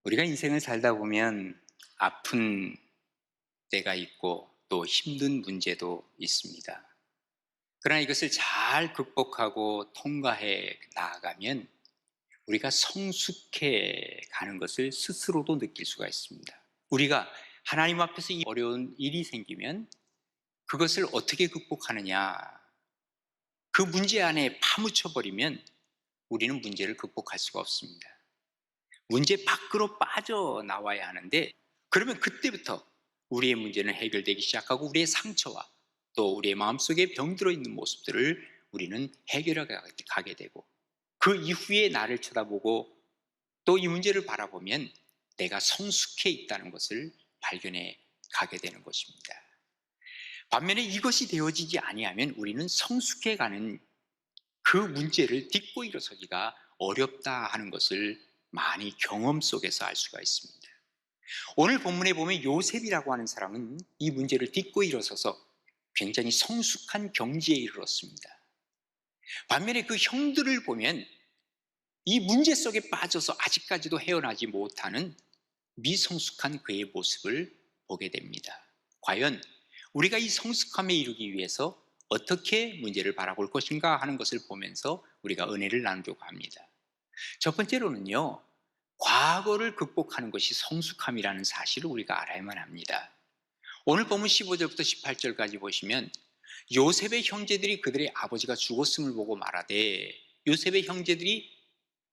우리가 인생을 살다 보면 아픈 때가 있고 또 힘든 문제도 있습니다. 그러나 이것을 잘 극복하고 통과해 나아가면 우리가 성숙해 가는 것을 스스로도 느낄 수가 있습니다. 우리가 하나님 앞에서 이 어려운 일이 생기면 그것을 어떻게 극복하느냐, 그 문제 안에 파묻혀 버리면 우리는 문제를 극복할 수가 없습니다. 문제 밖으로 빠져나와야 하는데, 그러면 그때부터 우리의 문제는 해결되기 시작하고 우리의 상처와 또 우리의 마음속에 병들어 있는 모습들을 우리는 해결해 가게 되고, 그 이후에 나를 쳐다보고 또 이 문제를 바라보면 내가 성숙해 있다는 것을 발견해 가게 되는 것입니다. 반면에 이것이 되어지지 아니하면 우리는 성숙해 가는 그 문제를 딛고 일어서기가 어렵다 하는 것을 많이 경험 속에서 알 수가 있습니다. 오늘 본문에 보면 요셉이라고 하는 사람은 이 문제를 딛고 일어서서 굉장히 성숙한 경지에 이르렀습니다. 반면에 그 형들을 보면 이 문제 속에 빠져서 아직까지도 헤어나지 못하는 미성숙한 그의 모습을 보게 됩니다. 과연 우리가 이 성숙함에 이르기 위해서 어떻게 문제를 바라볼 것인가 하는 것을 보면서 우리가 은혜를 나누려고 합니다. 첫 번째로는요, 과거를 극복하는 것이 성숙함이라는 사실을 우리가 알아야만 합니다. 오늘 본문 15절부터 18절까지 보시면 요셉의 형제들이 그들의 아버지가 죽었음을 보고 말하되, 요셉의 형제들이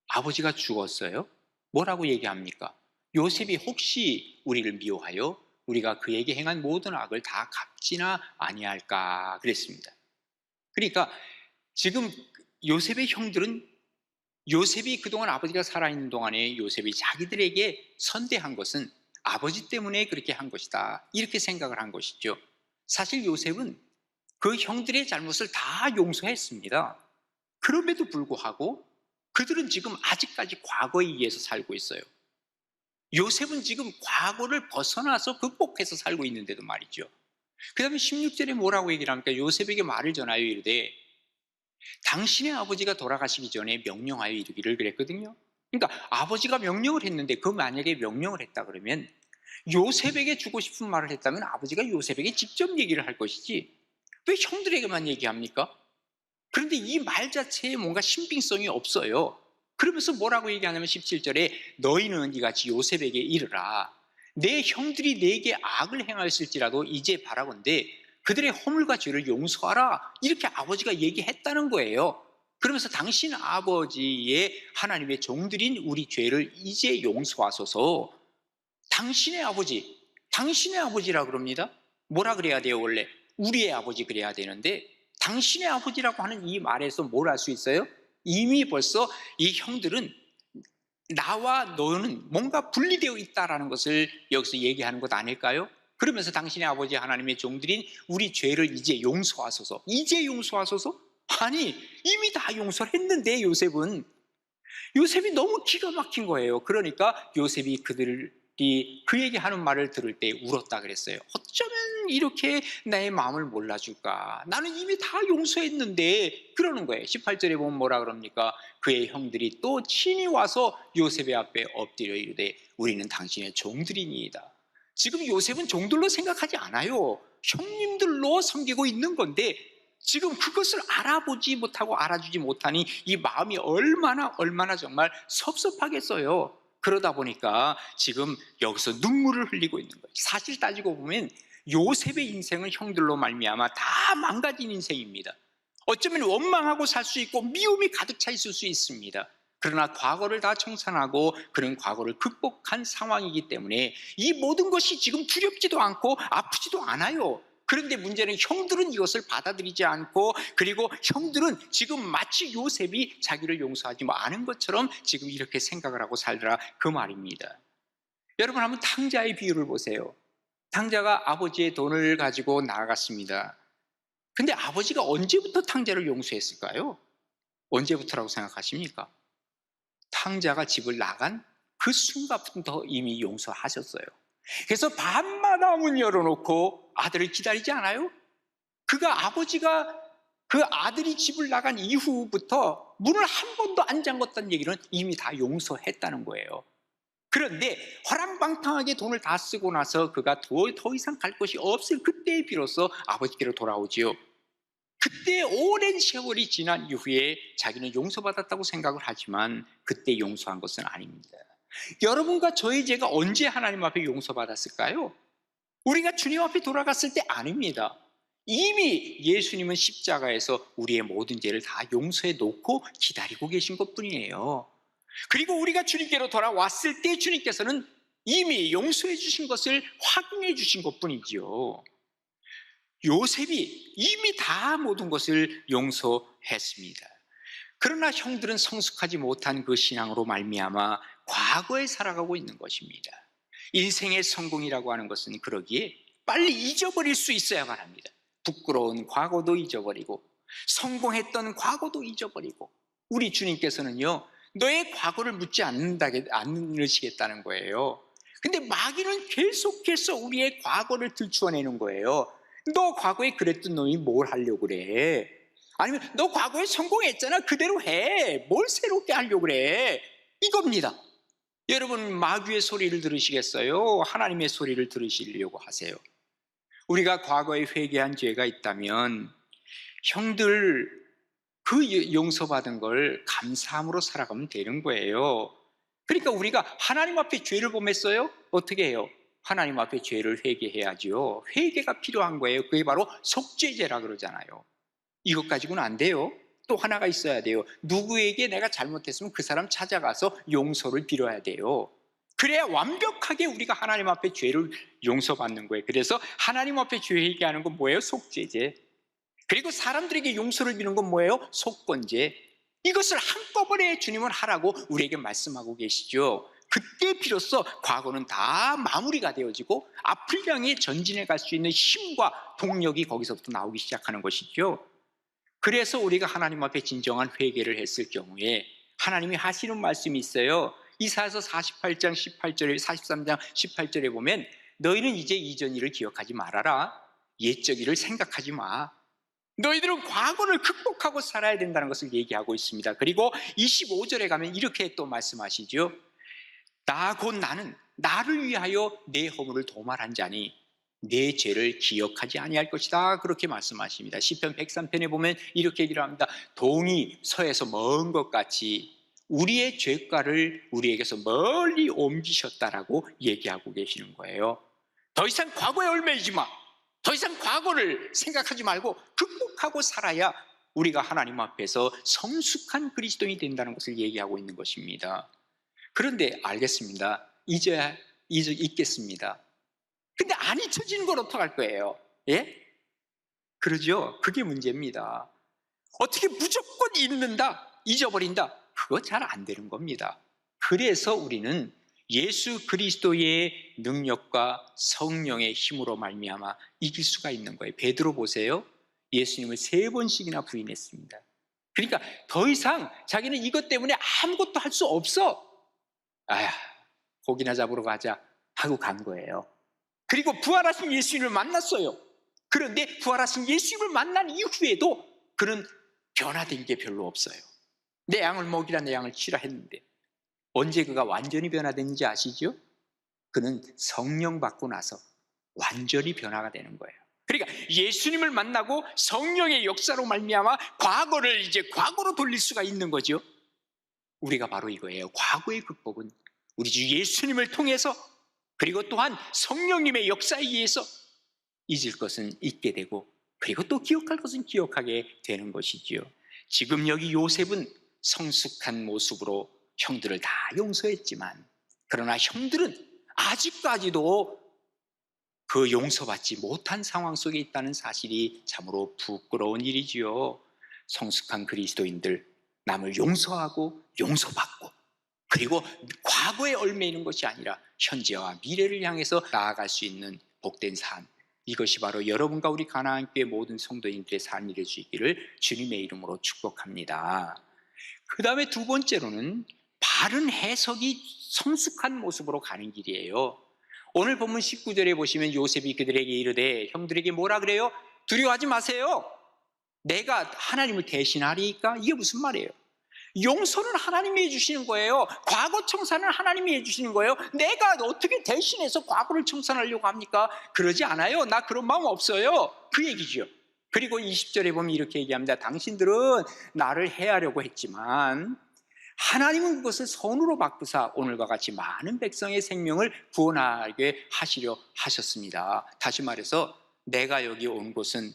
아버지가 죽었어요? 뭐라고 얘기합니까? 요셉이 혹시 우리를 미워하여 우리가 그에게 행한 모든 악을 다 갚지나 아니할까 그랬습니다. 그러니까 지금 요셉의 형들은 요셉이 그동안 아버지가 살아있는 동안에 요셉이 자기들에게 선대한 것은 아버지 때문에 그렇게 한 것이다, 이렇게 생각을 한 것이죠. 사실 요셉은 그 형들의 잘못을 다 용서했습니다. 그럼에도 불구하고 그들은 지금 아직까지 과거에 의해서 살고 있어요. 요셉은 지금 과거를 벗어나서 극복해서 살고 있는데도 말이죠. 그 다음에 16절에 뭐라고 얘기를 합니까? 요셉에게 말을 전하여 이르되 당신의 아버지가 돌아가시기 전에 명령하여 이르기를 그랬거든요. 그러니까 아버지가 명령을 했는데, 그 만약에 명령을 했다 그러면 요셉에게 주고 싶은 말을 했다면 아버지가 요셉에게 직접 얘기를 할 것이지 왜 형들에게만 얘기합니까? 그런데 이 말 자체에 뭔가 신빙성이 없어요. 그러면서 뭐라고 얘기하냐면 17절에 너희는 이같이 요셉에게 이르라. 내 형들이 내게 악을 행하였을지라도 이제 바라건대 그들의 허물과 죄를 용서하라, 이렇게 아버지가 얘기했다는 거예요. 그러면서 당신 아버지의 하나님의 종들인 우리 죄를 이제 용서하소서. 당신의 아버지라 그럽니다. 뭐라 그래야 돼요? 원래 우리의 아버지 그래야 되는데, 당신의 아버지라고 하는 이 말에서 뭘 알 수 있어요? 이미 벌써 이 형들은 나와 너는 뭔가 분리되어 있다라는 것을 여기서 얘기하는 것 아닐까요? 그러면서 당신의 아버지 하나님의 종들인 우리 죄를 이제 용서하소서. 이제 용서하소서? 아니, 이미 다 용서를 했는데 요셉이 너무 기가 막힌 거예요. 그러니까 요셉이 그에게 하는 말을 들을 때 울었다 그랬어요. 어쩌면 이렇게 나의 마음을 몰라줄까? 나는 이미 다 용서했는데, 그러는 거예요. 18절에 보면 뭐라 그럽니까? 그의 형들이 또 친히 와서 요셉의 앞에 엎드려 이르되 우리는 당신의 종들이니이다. 지금 요셉은 종들로 생각하지 않아요. 형님들로 섬기고 있는 건데, 지금 그것을 알아보지 못하고 알아주지 못하니 이 마음이 얼마나 정말 섭섭하겠어요. 그러다 보니까 지금 여기서 눈물을 흘리고 있는 거예요. 사실 따지고 보면 요셉의 인생은 형들로 말미암아 다 망가진 인생입니다. 어쩌면 원망하고 살 수 있고 미움이 가득 차 있을 수 있습니다. 그러나 과거를 다 청산하고 그런 과거를 극복한 상황이기 때문에 이 모든 것이 지금 두렵지도 않고 아프지도 않아요. 그런데 문제는 형들은 이것을 받아들이지 않고, 그리고 형들은 지금 마치 요셉이 자기를 용서하지 않은 것처럼 지금 이렇게 생각을 하고 살더라, 그 말입니다. 여러분 한번 탕자의 비유를 보세요. 탕자가 아버지의 돈을 가지고 나아갔습니다. 근데 아버지가 언제부터 탕자를 용서했을까요? 언제부터라고 생각하십니까? 탕자가 집을 나간 그 순간부터 이미 용서하셨어요. 그래서 밤마다 문 열어놓고 아들을 기다리지 않아요? 아버지가 그 아들이 집을 나간 이후부터 문을 한 번도 안 잠궜다는 얘기는 이미 다 용서했다는 거예요. 그런데 허랑방탕하게 돈을 다 쓰고 나서 그가 더 이상 갈 곳이 없을 그때 비로소 아버지께로 돌아오지요. 그때 오랜 세월이 지난 이후에 자기는 용서받았다고 생각을 하지만 그때 용서한 것은 아닙니다. 여러분과 저의 죄가 언제 하나님 앞에 용서받았을까요? 우리가 주님 앞에 돌아갔을 때 아닙니다. 이미 예수님은 십자가에서 우리의 모든 죄를 다 용서해 놓고 기다리고 계신 것뿐이에요. 그리고 우리가 주님께로 돌아왔을 때 주님께서는 이미 용서해 주신 것을 확인해 주신 것뿐이지요. 요셉이 이미 다 모든 것을 용서했습니다. 그러나 형들은 성숙하지 못한 그 신앙으로 말미암아 과거에 살아가고 있는 것입니다. 인생의 성공이라고 하는 것은 그러기에 빨리 잊어버릴 수 있어야만 합니다. 부끄러운 과거도 잊어버리고 성공했던 과거도 잊어버리고. 우리 주님께서는요, 너의 과거를 묻지 않으시겠다는 거예요. 근데 마귀는 계속해서 우리의 과거를 들추어내는 거예요. 너 과거에 그랬던 놈이 뭘 하려고 그래? 아니면 너 과거에 성공했잖아, 그대로 해. 뭘 새롭게 하려고 그래? 이겁니다. 여러분, 마귀의 소리를 들으시겠어요? 하나님의 소리를 들으시려고 하세요? 우리가 과거에 회개한 죄가 있다면 형들 그 용서받은 걸 감사함으로 살아가면 되는 거예요. 그러니까 우리가 하나님 앞에 죄를 범했어요? 어떻게 해요? 하나님 앞에 죄를 회개해야지요. 회개가 필요한 거예요. 그게 바로 속죄제라 그러잖아요. 이것 가지고는 안 돼요. 또 하나가 있어야 돼요. 누구에게 내가 잘못했으면 그 사람 찾아가서 용서를 빌어야 돼요. 그래야 완벽하게 우리가 하나님 앞에 죄를 용서받는 거예요. 그래서 하나님 앞에 죄 회개하는 건 뭐예요? 속죄제. 그리고 사람들에게 용서를 비는 건 뭐예요? 속건제. 이것을 한꺼번에 주님은 하라고 우리에게 말씀하고 계시죠. 그때 비로소 과거는 다 마무리가 되어지고 앞을 향해 전진해 갈 수 있는 힘과 동력이 거기서부터 나오기 시작하는 것이죠. 그래서 우리가 하나님 앞에 진정한 회개를 했을 경우에 하나님이 하시는 말씀이 있어요. 이사야서 48장 18절에 43장 18절에 보면 너희는 이제 이전 일을 기억하지 말아라. 옛적 일을 생각하지 마. 너희들은 과거를 극복하고 살아야 된다는 것을 얘기하고 있습니다. 그리고 25절에 가면 이렇게 또 말씀하시죠. 나 곧 나는 나를 위하여 내 허물을 도말한 자니 내 죄를 기억하지 아니할 것이다. 그렇게 말씀하십니다. 시편 103편에 보면 이렇게 얘기를 합니다. 동이 서에서 먼 것 같이 우리의 죄가를 우리에게서 멀리 옮기셨다라고 얘기하고 계시는 거예요. 더 이상 과거에 얽매이지 마. 더 이상 과거를 생각하지 말고 극복하고 살아야 우리가 하나님 앞에서 성숙한 그리스도인이 된다는 것을 얘기하고 있는 것입니다. 그런데 알겠습니다. 잊어야 잊겠습니다. 근데 안 잊혀지는 걸 어떡할 거예요? 예? 그러죠? 그게 문제입니다. 어떻게 무조건 잊는다, 잊어버린다? 그거 잘 안 되는 겁니다. 그래서 우리는 예수 그리스도의 능력과 성령의 힘으로 말미암아 이길 수가 있는 거예요. 베드로 보세요. 예수님을 3번씩이나 부인했습니다. 그러니까 더 이상 자기는 이것 때문에 아무것도 할 수 없어. 아야, 고기나 잡으러 가자 하고 간 거예요. 그리고 부활하신 예수님을 만났어요. 그런데 부활하신 예수님을 만난 이후에도 그는 변화된 게 별로 없어요. 내 양을 먹이라 내 양을 치라 했는데 언제 그가 완전히 변화된지 아시죠? 그는 성령 받고 나서 완전히 변화가 되는 거예요. 그러니까 예수님을 만나고 성령의 역사로 말미암아 과거를 이제 과거로 돌릴 수가 있는 거죠. 우리가 바로 이거예요. 과거의 극복은 우리 주 예수님을 통해서 그리고 또한 성령님의 역사에 의해서 잊을 것은 잊게 되고 그리고 또 기억할 것은 기억하게 되는 것이지요. 지금 여기 요셉은 성숙한 모습으로 형들을 다 용서했지만 그러나 형들은 아직까지도 그 용서받지 못한 상황 속에 있다는 사실이 참으로 부끄러운 일이지요. 성숙한 그리스도인들 남을 용서하고 용서받고 그리고 과거에 얽매이는 것이 아니라 현재와 미래를 향해서 나아갈 수 있는 복된 삶, 이것이 바로 여러분과 우리 가나안교회 모든 성도인들의 삶이 될 수 있기를 주님의 이름으로 축복합니다. 그 다음에 두 번째로는 바른 해석이 성숙한 모습으로 가는 길이에요. 오늘 본문 19절에 보시면 요셉이 그들에게 이르되 형들에게 뭐라 그래요? 두려워하지 마세요. 내가 하나님을 대신하리까? 이게 무슨 말이에요? 용서는 하나님이 해주시는 거예요. 과거 청산은 하나님이 해주시는 거예요. 내가 어떻게 대신해서 과거를 청산하려고 합니까? 그러지 않아요. 나 그런 마음 없어요. 그 얘기죠. 그리고 20절에 보면 이렇게 얘기합니다. 당신들은 나를 해하려고 했지만 하나님은 그것을 선으로 바꾸사 오늘과 같이 많은 백성의 생명을 구원하게 하시려 하셨습니다. 다시 말해서 내가 여기 온 곳은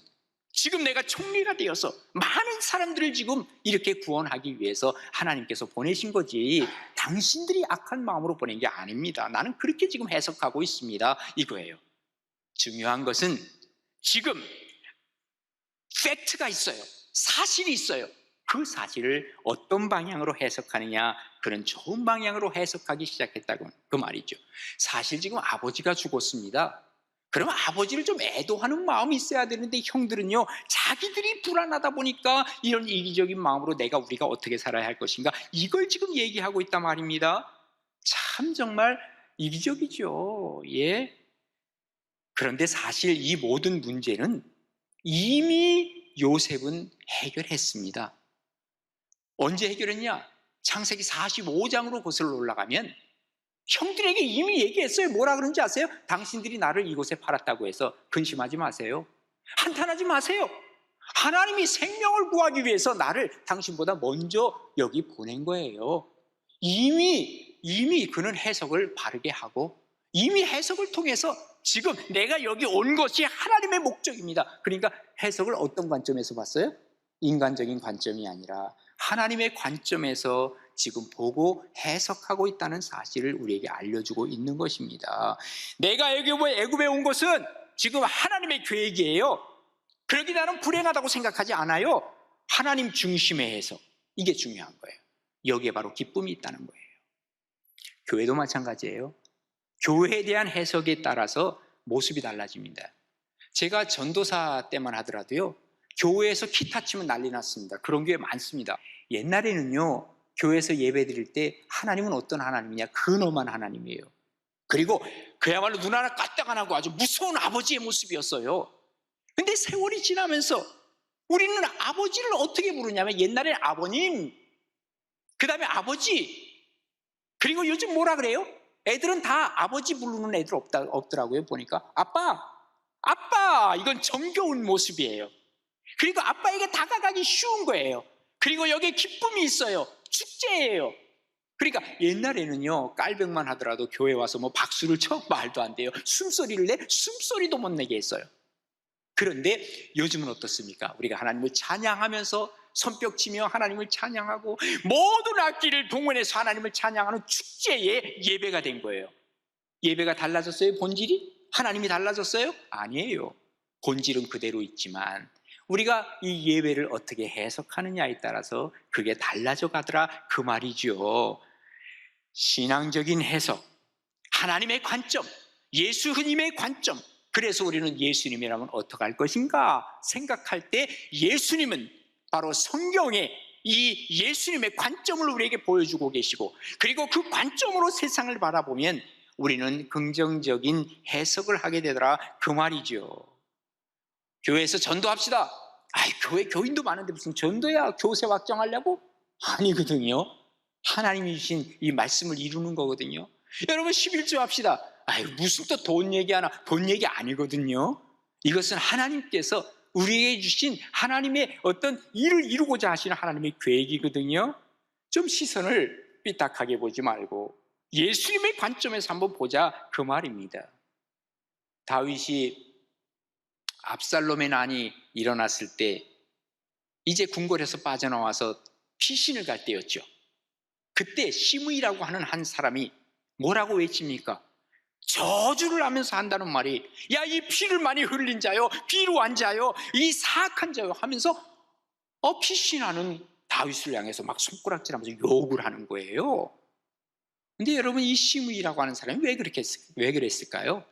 지금 내가 총리가 되어서 많은 사람들을 지금 이렇게 구원하기 위해서 하나님께서 보내신 거지 당신들이 악한 마음으로 보낸 게 아닙니다. 나는 그렇게 지금 해석하고 있습니다. 이거예요. 중요한 것은 지금 팩트가 있어요. 사실이 있어요. 그 사실을 어떤 방향으로 해석하느냐, 그런 좋은 방향으로 해석하기 시작했다고 그 말이죠. 사실 지금 아버지가 죽었습니다. 그러면 아버지를 좀 애도하는 마음이 있어야 되는데 형들은요, 자기들이 불안하다 보니까 이런 이기적인 마음으로 우리가 어떻게 살아야 할 것인가, 이걸 지금 얘기하고 있단 말입니다. 참 정말 이기적이죠. 예. 그런데 사실 이 모든 문제는 이미 요셉은 해결했습니다. 언제 해결했냐? 창세기 45장으로 거슬러 올라가면 형들에게 이미 얘기했어요. 뭐라 그런지 아세요? 당신들이 나를 이곳에 팔았다고 해서 근심하지 마세요. 한탄하지 마세요. 하나님이 생명을 구하기 위해서 나를 당신보다 먼저 여기 보낸 거예요. 이미 그는 해석을 바르게 하고 이미 해석을 통해서 지금 내가 여기 온 것이 하나님의 목적입니다. 그러니까 해석을 어떤 관점에서 봤어요? 인간적인 관점이 아니라 하나님의 관점에서 지금 보고 해석하고 있다는 사실을 우리에게 알려주고 있는 것입니다. 내가 여기 애굽에 온 것은 지금 하나님의 계획이에요. 그러기 나는 불행하다고 생각하지 않아요. 하나님 중심의 해석, 이게 중요한 거예요. 여기에 바로 기쁨이 있다는 거예요. 교회도 마찬가지예요. 교회에 대한 해석에 따라서 모습이 달라집니다. 제가 전도사 때만 하더라도요, 교회에서 기타 치면 난리 났습니다. 그런 교회 많습니다. 옛날에는요, 교회에서 예배 드릴 때 하나님은 어떤 하나님이냐? 근엄한 하나님이에요. 그리고 그야말로 눈 하나 까딱 안 하고 아주 무서운 아버지의 모습이었어요. 근데 세월이 지나면서 우리는 아버지를 어떻게 부르냐면 옛날에 아버님, 그 다음에 아버지, 그리고 요즘 뭐라 그래요? 애들은 다 아버지 부르는 애들 없더라고요. 보니까 아빠, 이건 정겨운 모습이에요. 그리고 아빠에게 다가가기 쉬운 거예요. 그리고 여기에 기쁨이 있어요. 축제예요. 그러니까 옛날에는요, 깔병만 하더라도 교회 와서 뭐 박수를 쳐? 말도 안 돼요. 숨소리를 내? 숨소리도 못 내게 했어요. 그런데 요즘은 어떻습니까? 우리가 하나님을 찬양하면서 손뼉치며 하나님을 찬양하고 모든 악기를 동원해서 하나님을 찬양하는 축제의 예배가 된 거예요. 예배가 달라졌어요? 본질이? 하나님이 달라졌어요? 아니에요. 본질은 그대로 있지만 우리가 이 예배를 어떻게 해석하느냐에 따라서 그게 달라져 가더라, 그 말이죠. 신앙적인 해석, 하나님의 관점, 예수님의 관점. 그래서 우리는 예수님이라면 어떻게 할 것인가 생각할 때 예수님은 바로 성경에 이 예수님의 관점을 우리에게 보여주고 계시고, 그리고 그 관점으로 세상을 바라보면 우리는 긍정적인 해석을 하게 되더라, 그 말이죠. 교회에서 전도합시다. 교회 교인도 많은데 무슨 전도야? 교세 확정하려고? 아니거든요. 하나님이 주신 이 말씀을 이루는 거거든요. 여러분 11조 합시다. 무슨 또 돈 얘기하나? 돈 얘기 아니거든요. 이것은 하나님께서 우리에게 주신 하나님의 어떤 일을 이루고자 하시는 하나님의 계획이거든요. 좀 시선을 삐딱하게 보지 말고 예수님의 관점에서 한번 보자, 그 말입니다. 다윗이 압살롬의 난이 일어났을 때 이제 궁궐에서 빠져나와서 피신을 갈 때였죠. 그때 시므이라고 하는 한 사람이 뭐라고 외칩니까? 저주를 하면서 한다는 말이, 야, 이 피를 많이 흘린 자요, 비루한 자요, 이 사악한 자요 하면서 피신하는 다윗을 향해서 막 손가락질하면서 욕을 하는 거예요. 근데 여러분, 이 시므이라고 하는 사람이 왜 그랬을까요?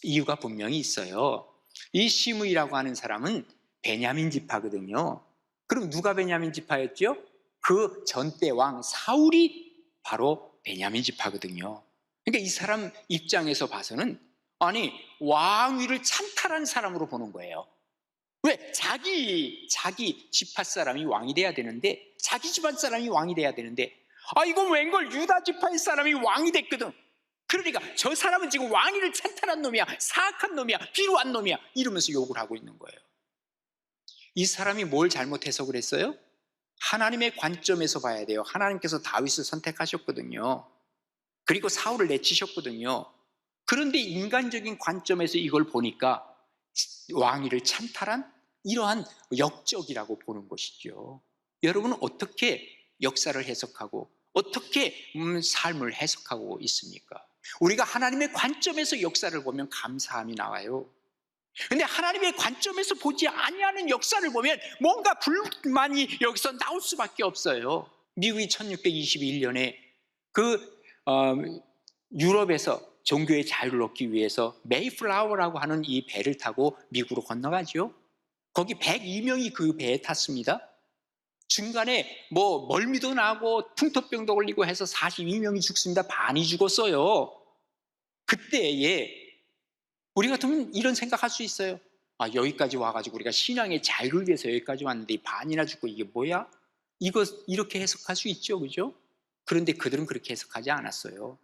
이유가 분명히 있어요. 이 시므이라고 하는 사람은 베냐민 지파거든요. 그럼 누가 베냐민 지파였죠? 그 전대 왕 사울이 바로 베냐민 지파거든요. 그러니까 이 사람 입장에서 봐서는 왕위를 찬탈한 사람으로 보는 거예요. 왜? 자기 지파 사람이 왕이 돼야 되는데, 자기 집안 사람이 왕이 돼야 되는데, 이건 웬걸 유다 지파의 사람이 왕이 됐거든. 그러니까 저 사람은 지금 왕위를 찬탈한 놈이야, 사악한 놈이야, 비루한 놈이야, 이러면서 욕을 하고 있는 거예요. 이 사람이 뭘 잘못해서 그랬어요? 하나님의 관점에서 봐야 돼요. 하나님께서 다윗을 선택하셨거든요. 그리고 사울을 내치셨거든요. 그런데 인간적인 관점에서 이걸 보니까 왕위를 찬탈한 이러한 역적이라고 보는 것이죠. 여러분은 어떻게 역사를 해석하고 어떻게 삶을 해석하고 있습니까? 우리가 하나님의 관점에서 역사를 보면 감사함이 나와요. 근데 하나님의 관점에서 보지 아니하는 역사를 보면 뭔가 불만이 여기서 나올 수밖에 없어요. 미국이 1621년에 유럽에서 종교의 자유를 얻기 위해서 메이플라워라고 하는 이 배를 타고 미국으로 건너가죠. 거기 102명이 그 배에 탔습니다. 중간에 멀미도 나고 풍토병도 걸리고 해서 42명이 죽습니다. 반이 죽었어요. 그때에 우리 같으면 이런 생각할 수 있어요. 여기까지 와가지고 우리가 신앙의 자유를 위해서 여기까지 왔는데 반이나 죽고 이게 뭐야? 이거 이렇게 해석할 수 있죠, 그죠? 그런데 그들은 그렇게 해석하지 않았어요.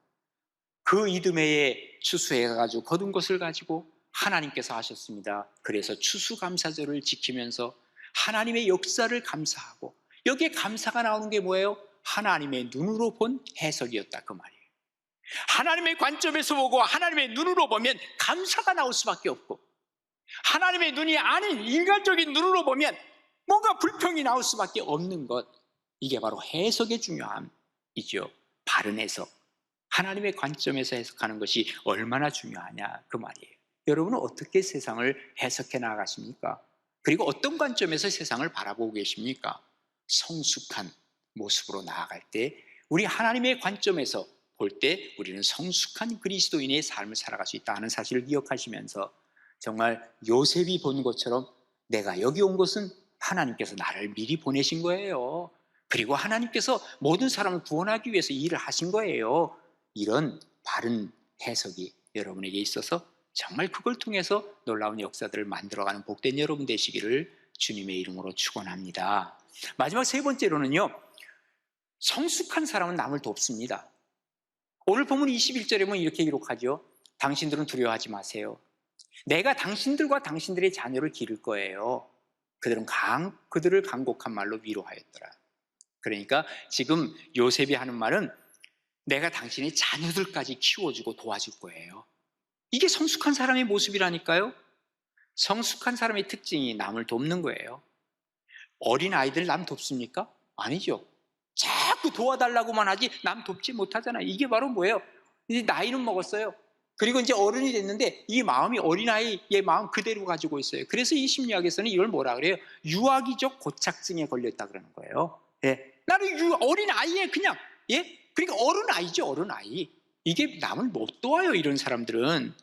그 이듬해에 추수해 가지고 거둔 것을 가지고 하나님께서 하셨습니다. 그래서 추수감사절을 지키면서 하나님의 역사를 감사하고, 여기에 감사가 나오는 게 뭐예요? 하나님의 눈으로 본 해석이었다, 그 말이에요. 하나님의 관점에서 보고 하나님의 눈으로 보면 감사가 나올 수밖에 없고, 하나님의 눈이 아닌 인간적인 눈으로 보면 뭔가 불평이 나올 수밖에 없는 것, 이게 바로 해석의 중요함이죠. 바른 해석, 하나님의 관점에서 해석하는 것이 얼마나 중요하냐, 그 말이에요. 여러분은 어떻게 세상을 해석해 나가십니까? 그리고 어떤 관점에서 세상을 바라보고 계십니까? 성숙한 모습으로 나아갈 때, 우리 하나님의 관점에서 볼 때 우리는 성숙한 그리스도인의 삶을 살아갈 수 있다는 사실을 기억하시면서, 정말 요셉이 본 것처럼 내가 여기 온 것은 하나님께서 나를 미리 보내신 거예요. 그리고 하나님께서 모든 사람을 구원하기 위해서 일을 하신 거예요. 이런 바른 해석이 여러분에게 있어서 정말 그걸 통해서 놀라운 역사들을 만들어가는 복된 여러분 되시기를 주님의 이름으로 축원합니다. 마지막 세 번째로는요, 성숙한 사람은 남을 돕습니다. 오늘 본문 21절에 보면 이렇게 기록하죠. 당신들은 두려워하지 마세요. 내가 당신들과 당신들의 자녀를 기를 거예요. 그들을 간곡한 말로 위로하였더라. 그러니까 지금 요셉이 하는 말은 내가 당신의 자녀들까지 키워주고 도와줄 거예요. 이게 성숙한 사람의 모습이라니까요. 성숙한 사람의 특징이 남을 돕는 거예요. 어린 아이들 남 돕습니까? 아니죠. 자꾸 도와달라고만 하지 남 돕지 못하잖아요. 이게 바로 뭐예요? 이제 나이는 먹었어요. 그리고 이제 어른이 됐는데 이 마음이 어린아이의 마음 그대로 가지고 있어요. 그래서 이 심리학에서는 이걸 뭐라 그래요? 유아기적 고착증에 걸렸다 그러는 거예요. 예. 나는 어린아이에 그냥, 예? 그러니까 어른아이죠, 어른아이. 이게 남을 못 도와요, 이런 사람들은.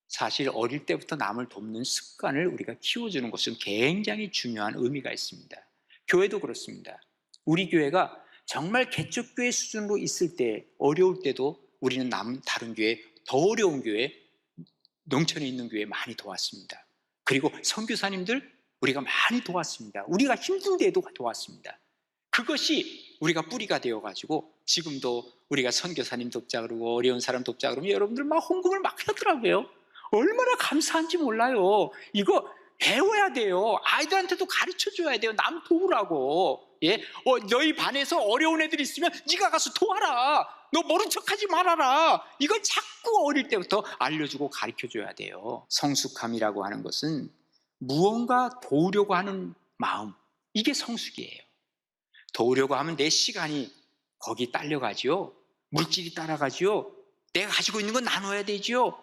사실 어릴 때부터 남을 돕는 습관을 우리가 키워주는 것은 굉장히 중요한 의미가 있습니다. 교회도 그렇습니다. 우리 교회가 정말 개척교회 수준으로 있을 때, 어려울 때도 우리는 다른 교회, 더 어려운 교회, 농촌에 있는 교회 많이 도왔습니다. 그리고 선교사님들 우리가 많이 도왔습니다. 우리가 힘든 데도 도왔습니다. 그것이 우리가 뿌리가 되어가지고 지금도 우리가 선교사님 돕자 그러고 어려운 사람 돕자 그러면 여러분들 막 헌금을 막 하더라고요. 얼마나 감사한지 몰라요. 이거 배워야 돼요. 아이들한테도 가르쳐줘야 돼요. 남 도우라고. 예? 너희 반에서 어려운 애들 있으면 네가 가서 도와라. 너 모른 척하지 말아라. 이걸 자꾸 어릴 때부터 알려주고 가르쳐줘야 돼요. 성숙함이라고 하는 것은 무언가 도우려고 하는 마음, 이게 성숙이에요. 도우려고 하면 내 시간이 거기 딸려가지요. 물질이 따라가지요. 내가 가지고 있는 건 나눠야 되지요.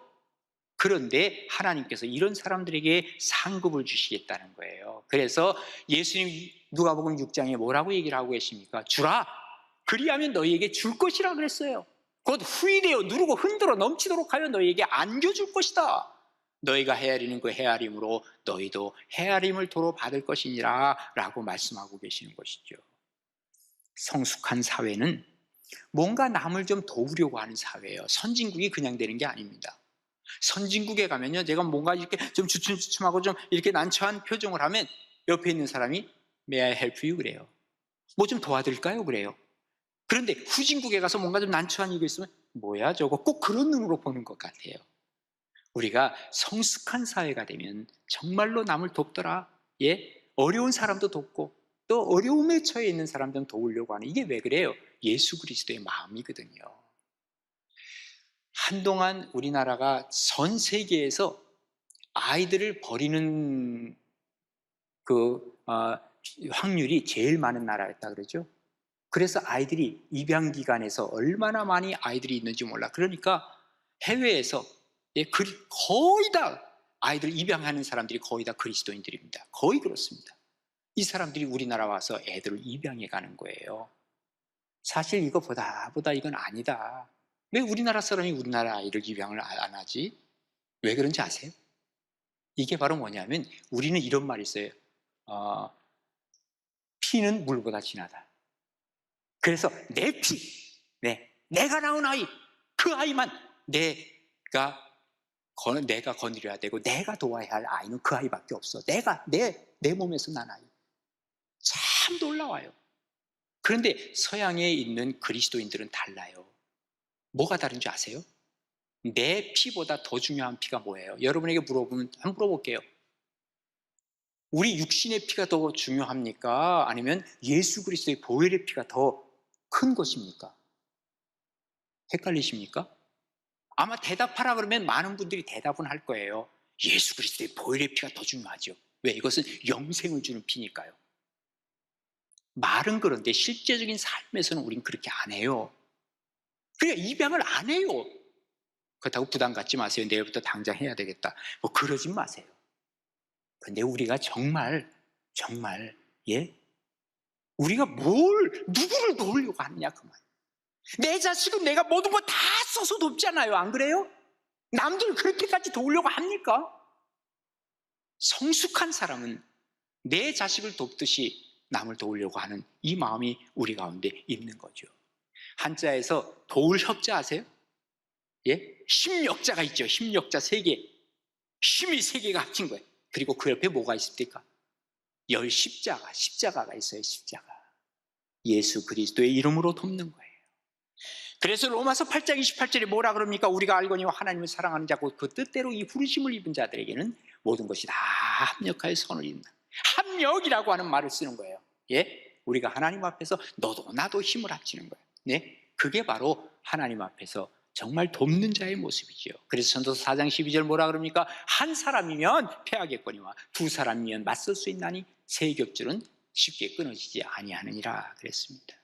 그런데 하나님께서 이런 사람들에게 상급을 주시겠다는 거예요. 그래서 예수님 누가복음 6장에 뭐라고 얘기를 하고 계십니까? 주라. 그리하면 너희에게 줄 것이라 그랬어요. 곧 후일에요 누르고 흔들어 넘치도록 하여 너희에게 안겨줄 것이다. 너희가 헤아리는 그 헤아림으로 너희도 헤아림을 도로 받을 것이니라 라고 말씀하고 계시는 것이죠. 성숙한 사회는 뭔가 남을 좀 도우려고 하는 사회예요. 선진국이 그냥 되는 게 아닙니다. 선진국에 가면요, 제가 뭔가 이렇게 좀 주춤주춤하고 좀 이렇게 난처한 표정을 하면 옆에 있는 사람이 May I help you? 그래요. 뭐 좀 도와드릴까요? 그래요. 그런데 후진국에 가서 뭔가 좀 난처한 일이 있으면 뭐야 저거, 꼭 그런 눈으로 보는 것 같아요. 우리가 성숙한 사회가 되면 정말로 남을 돕더라. 예? 어려운 사람도 돕고 또 어려움에 처해 있는 사람들은 도우려고 하는, 이게 왜 그래요? 예수 그리스도의 마음이거든요. 한동안 우리나라가 전 세계에서 아이들을 버리는 확률이 제일 많은 나라였다 그러죠. 그래서 아이들이 입양 기관에서 얼마나 많이 아이들이 있는지 몰라. 그러니까 해외에서 거의 다 아이들 입양하는 사람들이 거의 다 그리스도인들입니다. 거의 그렇습니다. 이 사람들이 우리나라 와서 애들을 입양해 가는 거예요. 사실 이거보다 이건 아니다. 왜 우리나라 사람이 우리나라 아이를 입양을 안 하지? 왜 그런지 아세요? 이게 바로 뭐냐면 우리는 이런 말이 있어요. 피는 물보다 진하다. 그래서 내 피, 내가 낳은 아이, 그 아이만 내가 거느려야 되고 내가 도와야 할 아이는 그 아이밖에 없어. 내 몸에서 난 아이. 참 놀라워요. 그런데 서양에 있는 그리스도인들은 달라요. 뭐가 다른지 아세요? 내 피보다 더 중요한 피가 뭐예요? 여러분에게 물어보면 한번 물어볼게요. 우리 육신의 피가 더 중요합니까? 아니면 예수 그리스도의 보혈의 피가 더 큰 것입니까? 헷갈리십니까? 아마 대답하라 그러면 많은 분들이 대답은 할 거예요. 예수 그리스도의 보혈의 피가 더 중요하죠. 왜? 이것은 영생을 주는 피니까요. 말은 그런데 실제적인 삶에서는 우린 그렇게 안 해요. 그러니까 입양을 안 해요. 그렇다고 부담 갖지 마세요. 내일부터 당장 해야 되겠다. 뭐 그러지 마세요. 근데 우리가 정말 우리가 누구를 도우려고 하느냐 그 말. 내 자식은 내가 모든 거 다 써서 돕잖아요. 안 그래요? 남들 그렇게까지 도우려고 합니까? 성숙한 사람은 내 자식을 돕듯이 남을 도우려고 하는 이 마음이 우리 가운데 있는 거죠. 한자에서 도울 협자 아세요? 예? 힘역자가 있죠. 힘역자 3개. 힘이 3개가 합친 거예요. 그리고 그 옆에 뭐가 있습니까? 십자가가 있어요. 십자가. 예수 그리스도의 이름으로 돕는 거예요. 그래서 로마서 8장 28절에 뭐라 그럽니까? 우리가 알거니와 하나님을 사랑하는 자고 그 뜻대로 이 부르심을 입은 자들에게는 모든 것이 다 합력하여 선을 이룬다. 합력이라고 하는 말을 쓰는 거예요. 예? 우리가 하나님 앞에서 너도 나도 힘을 합치는 거예요. 네? 그게 바로 하나님 앞에서 정말 돕는 자의 모습이죠. 그래서 전도서 4장 12절 뭐라 그럽니까? 한 사람이면 패하겠거니와 두 사람이면 맞설 수 있나니 세 겹줄은 쉽게 끊어지지 아니하느니라 그랬습니다.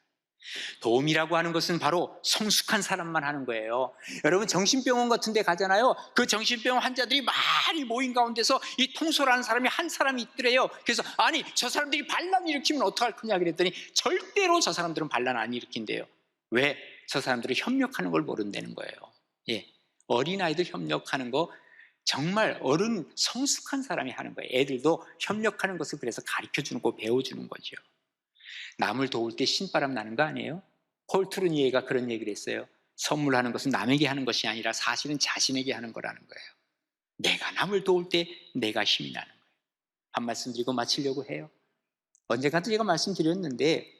도움이라고 하는 것은 바로 성숙한 사람만 하는 거예요. 여러분 정신병원 같은 데 가잖아요. 그 정신병원 환자들이 많이 모인 가운데서 이 통솔하는 사람이 한 사람이 있더래요. 그래서 아니 저 사람들이 반란 일으키면 어떡할 거냐 그랬더니 절대로 저 사람들은 반란 안 일으킨대요. 왜? 저 사람들이 협력하는 걸 모른다는 거예요. 예, 어린아이들 협력하는 거 정말 어른 성숙한 사람이 하는 거예요. 애들도 협력하는 것을 그래서 가르쳐주는 거 배워주는 거죠. 남을 도울 때 신바람 나는 거 아니에요? 폴 트루니에가 그런 얘기를 했어요. 선물하는 것은 남에게 하는 것이 아니라 사실은 자신에게 하는 거라는 거예요. 내가 남을 도울 때 내가 힘이 나는 거예요. 한 말씀 드리고 마치려고 해요. 언젠가도 제가 말씀드렸는데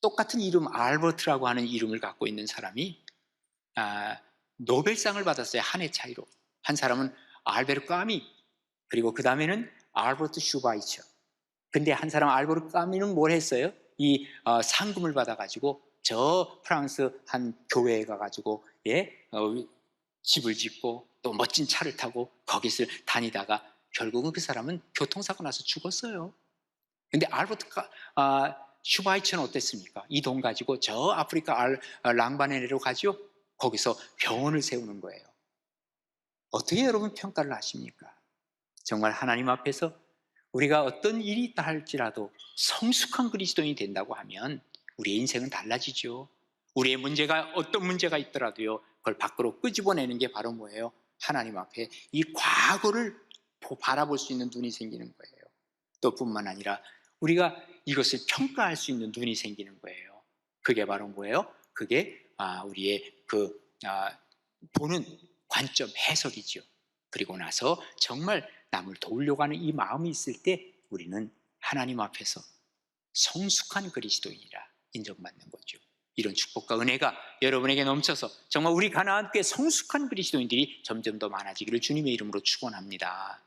똑같은 이름 알버트라고 하는 이름을 갖고 있는 사람이 노벨상을 받았어요. 한 해 차이로. 한 사람은 알베르 까미, 그리고 그 다음에는 알버트 슈바이처. 근데 한 사람 알베르 까미는 뭘 했어요? 이 상금을 받아가지고 저 프랑스 한 교회에 가가지고 집을 짓고 또 멋진 차를 타고 거기서 다니다가 결국은 그 사람은 교통사고 나서 죽었어요. 근데 알버트 슈바이처는 어땠습니까? 이 돈 가지고 저 아프리카 랑바네로 가죠. 거기서 병원을 세우는 거예요. 어떻게 여러분 평가를 하십니까? 정말 하나님 앞에서 우리가 어떤 일이 있다 할지라도 성숙한 그리스도인이 된다고 하면 우리의 인생은 달라지죠. 우리의 문제가 어떤 문제가 있더라도요, 그걸 밖으로 끄집어내는 게 바로 뭐예요? 하나님 앞에 이 과거를 바라볼 수 있는 눈이 생기는 거예요. 또 뿐만 아니라 우리가 이것을 평가할 수 있는 눈이 생기는 거예요. 그게 바로 뭐예요? 그게 우리의 보는 관점 해석이죠. 그리고 나서 정말 남을 도우려고 하는 이 마음이 있을 때 우리는 하나님 앞에서 성숙한 그리스도인이라 인정받는 거죠. 이런 축복과 은혜가 여러분에게 넘쳐서 정말 우리 가나안교회 성숙한 그리스도인들이 점점 더 많아지기를 주님의 이름으로 축원합니다.